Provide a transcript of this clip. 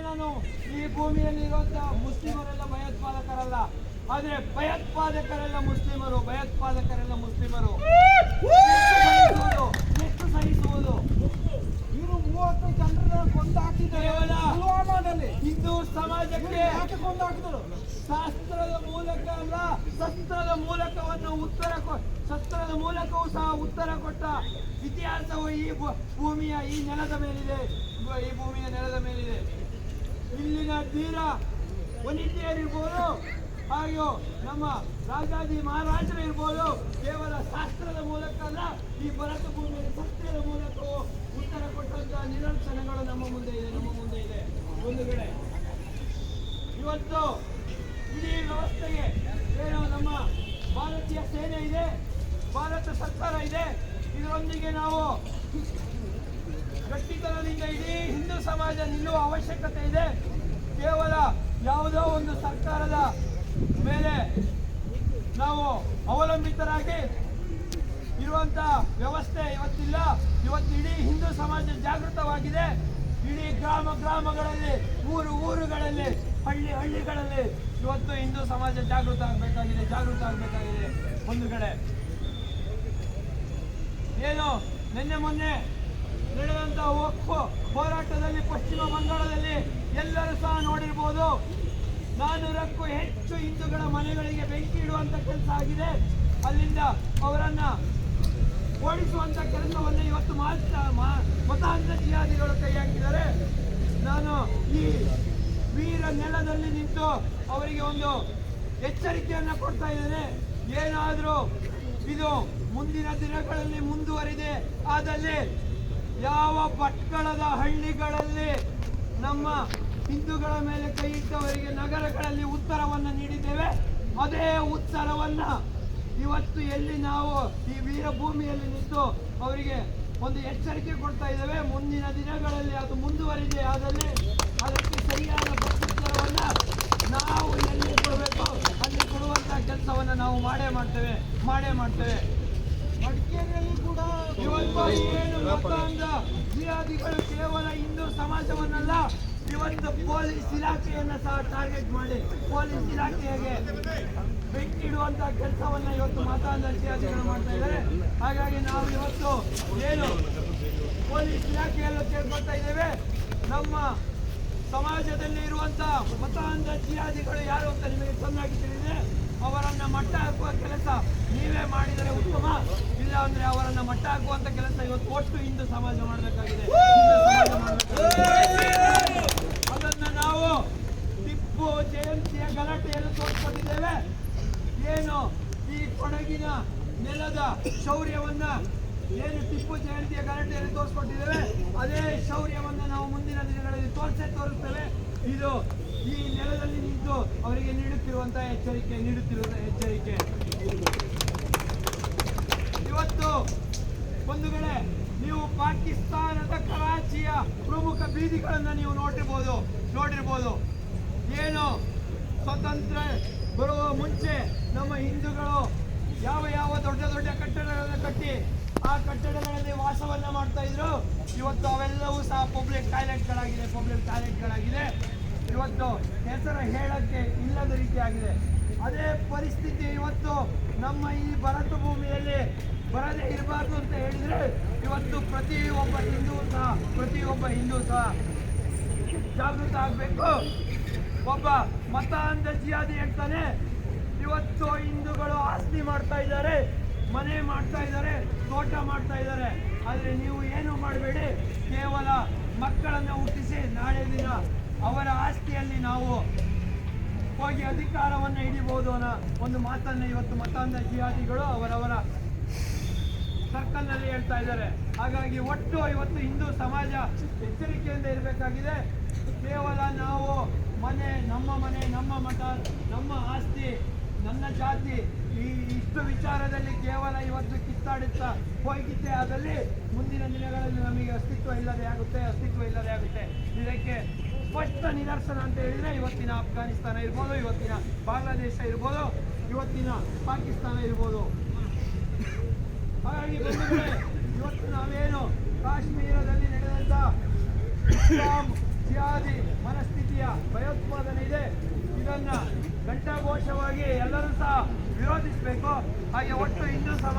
ನಾನು ಈ ಭೂಮಿಯಲ್ಲಿ ಇರುವಂತಹ ಮುಸ್ಲಿಮರೆಲ್ಲ ಭಯೋತ್ಪಾದಕರಲ್ಲ, ಆದ್ರೆ ಭಯೋತ್ಪಾದಕರೆಲ್ಲ ಮುಸ್ಲಿಮರು. ಎಷ್ಟು ಸಹಿಸುವುದು? ಇವರು 30 ಜನರನ್ನ ಕೊಂದು ಹಾಕಿದ್ದಾರೆ ಕೇವಲ ಪುಲ್ವಾಮಾದಲ್ಲಿ. ಹಿಂದೂ ಸಮಾಜಕ್ಕೆ ಯಾಕೆ ಕೊಂದು ಹಾಕಿದರು? ಶಾಸ್ತ್ರದ ಮೂಲಕ ಅಲ್ಲ, ಶಸ್ತ್ರದ ಮೂಲಕವೂ ಸಹ ಉತ್ತರ ಕೊಟ್ಟ ಇತಿಹಾಸವು ಈ ಭೂಮಿಯ ಈ ನೆಲದ ಮೇಲಿದೆ. ಇಲ್ಲಿನ ಧೀರ ವನಿತೆಯರಿರ್ಬೋದು, ಹಾಗೆ ನಮ್ಮ ರಾಜಾಜಿ ಮಹಾರಾಜರು ಇರ್ಬೋದು, ಕೇವಲ ಶಾಸ್ತ್ರದ ಮೂಲಕ ಅಲ್ಲ, ಈ ಭರತ ಭೂಮಿಯಲ್ಲಿ ಸತ್ಯದ ಮೂಲಕವೂ ಉತ್ತರ ಕೊಟ್ಟಂತಹ ನಿದರ್ಶನಗಳು ನಮ್ಮ ಮುಂದೆ ಇದೆ. ಒಂದು ವೇಳೆ ಇವತ್ತು ಇಡೀ ವ್ಯವಸ್ಥೆಗೆ ಏನು ನಮ್ಮ ಭಾರತೀಯ ಸೇನೆ ಇದೆ, ಭಾರತ ಸರ್ಕಾರ ಇದೆ, ಇದರೊಂದಿಗೆ ನಾವು ಗಟ್ಟಿತನದಿಂದ ಇಡೀ ಹಿಂದೂ ಸಮಾಜ ನಿಲ್ಲುವ ಅವಶ್ಯಕತೆ ಇದೆ. ಕೇವಲ ಯಾವುದೋ ಒಂದು ಸರ್ಕಾರದ ಮೇಲೆ ನಾವು ಅವಲಂಬಿತರಾಗಿ ಇರುವಂತಹ ವ್ಯವಸ್ಥೆ ಇವತ್ತಿಲ್ಲ. ಇವತ್ತು ಇಡೀ ಹಿಂದೂ ಸಮಾಜ ಜಾಗೃತವಾಗಿದೆ. ಇಡೀ ಗ್ರಾಮಗಳಲ್ಲಿ, ಊರುಗಳಲ್ಲಿ, ಹಳ್ಳಿಗಳಲ್ಲಿ ಇವತ್ತು ಹಿಂದೂ ಸಮಾಜ ಜಾಗೃತ ಆಗಬೇಕಾಗಿದೆ. ಒಂದು ಕಡೆ ಏನು ನಿನ್ನೆ ಮೊನ್ನೆ ನಡೆದಂತಹ ವಕ್ಫ್ ಹೋರಾಟದಲ್ಲಿ ಪಶ್ಚಿಮ ಬಂಗಾಳದಲ್ಲಿ ಎಲ್ಲರೂ ಸಹ ನೋಡಿರ್ಬೋದು, 400ಕ್ಕೂ ಹೆಚ್ಚು ಹಿಂದೂಗಳ ಮನೆಗಳಿಗೆ ಬೆಂಕಿ ಇಡುವಂತ ಕೆಲಸ ಆಗಿದೆ. ಅಲ್ಲಿಂದ ಅವರನ್ನ ಓಡಿಸುವಂತ ಕೆಲಸವನ್ನು ಇವತ್ತು ಮತಾಂಧ ಜಿಹಾದಿಗಳು ಕೈ ಹಾಕಿದ್ದಾರೆ. ನಾನು ಈ ವೀರ ನೆಲದಲ್ಲಿ ನಿಂತು ಅವರಿಗೆ ಒಂದು ಎಚ್ಚರಿಕೆಯನ್ನ ಕೊಡ್ತಾ ಇದ್ದೇನೆ. ಏನಾದರೂ ಇದು ಮುಂದಿನ ದಿನಗಳಲ್ಲಿ ಮುಂದುವರಿದೆ ಆದಲ್ಲಿ ಯಾವ ಭಟ್ಕಳದ ಹಳ್ಳಿಗಳಲ್ಲಿ ನಮ್ಮ ಹಿಂದೂಗಳ ಮೇಲೆ ಕೈ ಇಟ್ಟವರಿಗೆ ನಗರಗಳಲ್ಲಿ ಉತ್ತರವನ್ನು ನೀಡಿದ್ದೇವೆ, ಅದೇ ಉತ್ತರವನ್ನ ಇವತ್ತು ಎಲ್ಲಿ ನಾವು ಈ ವೀರಭೂಮಿಯಲ್ಲಿ ನಿಂತು ಅವರಿಗೆ ಒಂದು ಎಚ್ಚರಿಕೆ ಕೊಡ್ತಾ ಇದ್ದೇವೆ. ಮುಂದಿನ ದಿನಗಳಲ್ಲಿ ಅದು ಮುಂದುವರಿದೆ ಆದಲ್ಲಿ ಅದಕ್ಕೆ ಸರಿಯಾದ ಪ್ರತ್ಯುತ್ತರವನ್ನ ನಾವು ಎಲ್ಲಿ ಕೊಡಬೇಕು ಅಲ್ಲಿ ಕೊಡುವಂತಹ ಕೆಲಸವನ್ನ ನಾವು ಮಾಡೇ ಮಾಡ್ತೇವೆ. ಮಡಿಕೇರಿಯಲ್ಲಿ ಕೂಡ ಇವತ್ತು ಏನು ಮತಾಂಧ ಜಿಹಾದಿಗಳು ಕೇವಲ ಹಿಂದೂ ಸಮಾಜವನ್ನಲ್ಲ, ಇವತ್ತು ಪೊಲೀಸ್ ಇಲಾಖೆಯನ್ನ ಸಹ ಟಾರ್ಗೆಟ್ ಮಾಡಿ ಪೊಲೀಸ್ ಇಲಾಖೆಗೆ ಬೆಂಕಿಡುವಂತಹ ಕೆಲಸವನ್ನ ಇವತ್ತು ಮತಾಂಧ ಜಿಹಾದಿಗಳು ಮಾಡ್ತಾ ಇದ್ದಾರೆ. ಹಾಗಾಗಿ ನಾವು ಇವತ್ತು ಏನು ಪೊಲೀಸ್ ಇಲಾಖೆಯಲ್ಲೂ ಕೇಳ್ಕೊಳ್ತಾ ಇದ್ದೇವೆ, ನಮ್ಮ ಸಮಾಜದಲ್ಲಿ ಇರುವಂತಹ ಮತಾಂಧ ಜಿಹಾದಿಗಳು ಯಾರು ಅಂತ ನಿಮಗೆ ಚೆನ್ನಾಗಿ ತಿಳಿದಿದೆ. ಅವರನ್ನ ಮಟ್ಟ ಹಾಕುವ ಕೆಲಸ ನೀವೇ ಮಾಡಿದರೆ ಉತ್ತಮ, ಇಲ್ಲ ಅಂದ್ರೆ ಅವರನ್ನ ಮಟ್ಟ ಹಾಕುವಂತ ಕೆಲಸ ಇವತ್ತು ಒಟ್ಟು ಹಿಂದೂ ಸಮಾಜ ಮಾಡಬೇಕಾಗಿದೆ. ಅದನ್ನ ನಾವು ಟಿಪ್ಪು ಜಯಂತಿಯ ಗಲಾಟೆಯನ್ನು ತೋರಿಸ್ಕೊಟ್ಟಿದ್ದೇವೆ. ಏನು ಈ ಕೊಡಗಿನ ನೆಲದ ಶೌರ್ಯವನ್ನ ಏನು ಟಿಪ್ಪು ಜಯಂತಿಯ ಗಲಾಟೆಯಲ್ಲಿ ತೋರಿಸ್ಕೊಟ್ಟಿದ್ದೇವೆ, ಅದೇ ಶೌರ್ಯವನ್ನ ನಾವು ಮುಂದಿನ ದಿನಗಳಲ್ಲಿ ತೋರಿಸ್ತೇವೆ. ಇದು ಈ ನೆಲದಲ್ಲಿ ನಿಂತು ಅವರಿಗೆ ನೀಡುತ್ತಿರುವಂತಹ ಎಚ್ಚರಿಕೆ. ಇವತ್ತು ಒಂದು ವೇಳೆ ನೀವು ಪಾಕಿಸ್ತಾನದ ಕರಾಚಿಯ ಪ್ರಮುಖ ಬೀದಿಗಳನ್ನ ನೀವು ನೋಡಿರ್ಬೋದು. ಏನು ಸ್ವತಂತ್ರ ಬರುವ ಮುಂಚೆ ನಮ್ಮ ಹಿಂದೂಗಳು ಯಾವ ದೊಡ್ಡ ಕಟ್ಟಡಗಳನ್ನು ಕಟ್ಟಿ ಆ ಕಟ್ಟಡಗಳಲ್ಲಿ ವಾಸವನ್ನ ಮಾಡ್ತಾ ಇದ್ರು. ಇವತ್ತು ಅವೆಲ್ಲವೂ ಸಹ ಪಬ್ಲಿಕ್ ಟಾಯ್ಲೆಟ್ಗಳಾಗಿದೆ. ಇವತ್ತು ಹೆಸರು ಹೇಳಕ್ಕೆ ಇಲ್ಲದ ರೀತಿಯಾಗಿದೆ. ಅದೇ ಪರಿಸ್ಥಿತಿ ಇವತ್ತು ನಮ್ಮ ಈ ಭರತ ಭೂಮಿಯಲ್ಲಿ ಬರದೇ ಇರಬಾರ್ದು ಅಂತ ಹೇಳಿದ್ರೆ ಇವತ್ತು ಪ್ರತಿಯೊಬ್ಬ ಹಿಂದೂ ಸಹ ಜಾಗೃತ ಆಗಬೇಕು. ಒಬ್ಬ ಮತಾಂಧ ಜಿಹಾದಿ ಹೇಳ್ತಾನೆ, ಇವತ್ತು ಹಿಂದೂಗಳು ಆಸ್ತಿ ಮಾಡ್ತಾ ಇದ್ದಾರೆ, ಮನೆ ಮಾಡ್ತಾ ಇದ್ದಾರೆ, ತೋಟ ಮಾಡ್ತಾ ಇದ್ದಾರೆ, ಆದ್ರೆ ನೀವು ಏನು ಮಾಡಬೇಡಿ, ಕೇವಲ ಮಕ್ಕಳನ್ನ ಹುಟ್ಟಿಸಿ ನಾಳೆ ದಿನ ಅವರ ಆಸ್ತಿಯಲ್ಲಿ ನಾವು ಹೋಗಿ ಅಧಿಕಾರವನ್ನು ಹಿಡಿಬಹುದು ಅನ್ನೋ ಒಂದು ಮಾತನ್ನ ಇವತ್ತು ಮತಾಂಧ ಜಿಹಾದಿಗಳು ಅವರವರ ಸರ್ಕಲ್ನಲ್ಲಿ ಹೇಳ್ತಾ ಇದ್ದಾರೆ. ಹಾಗಾಗಿ ಒಟ್ಟು ಇವತ್ತು ಹಿಂದೂ ಸಮಾಜ ಎಚ್ಚರಿಕೆಯಿಂದ ಇರಬೇಕಾಗಿದೆ. ಕೇವಲ ನಾವು ನಮ್ಮ ಮನೆ, ನಮ್ಮ ಮತ, ನಮ್ಮ ಆಸ್ತಿ, ನನ್ನ ಜಾತಿ ಇಷ್ಟು ವಿಚಾರದಲ್ಲಿ ಕೇವಲ ಇವತ್ತು ಕಿತ್ತಾಡುತ್ತಾ ಹೋಗಿದ್ದೆ ಆದಲ್ಲಿ ಮುಂದಿನ ದಿನಗಳಲ್ಲಿ ನಮಗೆ ಅಸ್ತಿತ್ವ ಇಲ್ಲದೆ ಆಗುತ್ತೆ. ಇದಕ್ಕೆ ಸ್ಪಷ್ಟ ನಿದರ್ಶನ ಅಂತ ಹೇಳಿದ್ರೆ ಇವತ್ತಿನ ಅಫ್ಘಾನಿಸ್ತಾನ ಇರ್ಬೋದು, ಇವತ್ತಿನ ಬಾಂಗ್ಲಾದೇಶ ಇರ್ಬೋದು, ಇವತ್ತಿನ ಪಾಕಿಸ್ತಾನ ಇರ್ಬೋದು. ಹಾಗಾಗಿ ಇವತ್ತು ನಾವೇನು ಕಾಶ್ಮೀರದಲ್ಲಿ ನಡೆದಂತ ಜಿಹಾದಿ ಮನಸ್ಥಿತಿಯ ಭಯೋತ್ಪಾದನೆ ಇದೆ. ಇದನ್ನ ಘಂಟಾಘೋಷವಾಗಿ ಎಲ್ಲರೂ ಸಹ ವಿರೋಧಿಸಬೇಕು. ಹಾಗೆ ಒಟ್ಟು ಹಿಂದೂ ಸಮಾಜ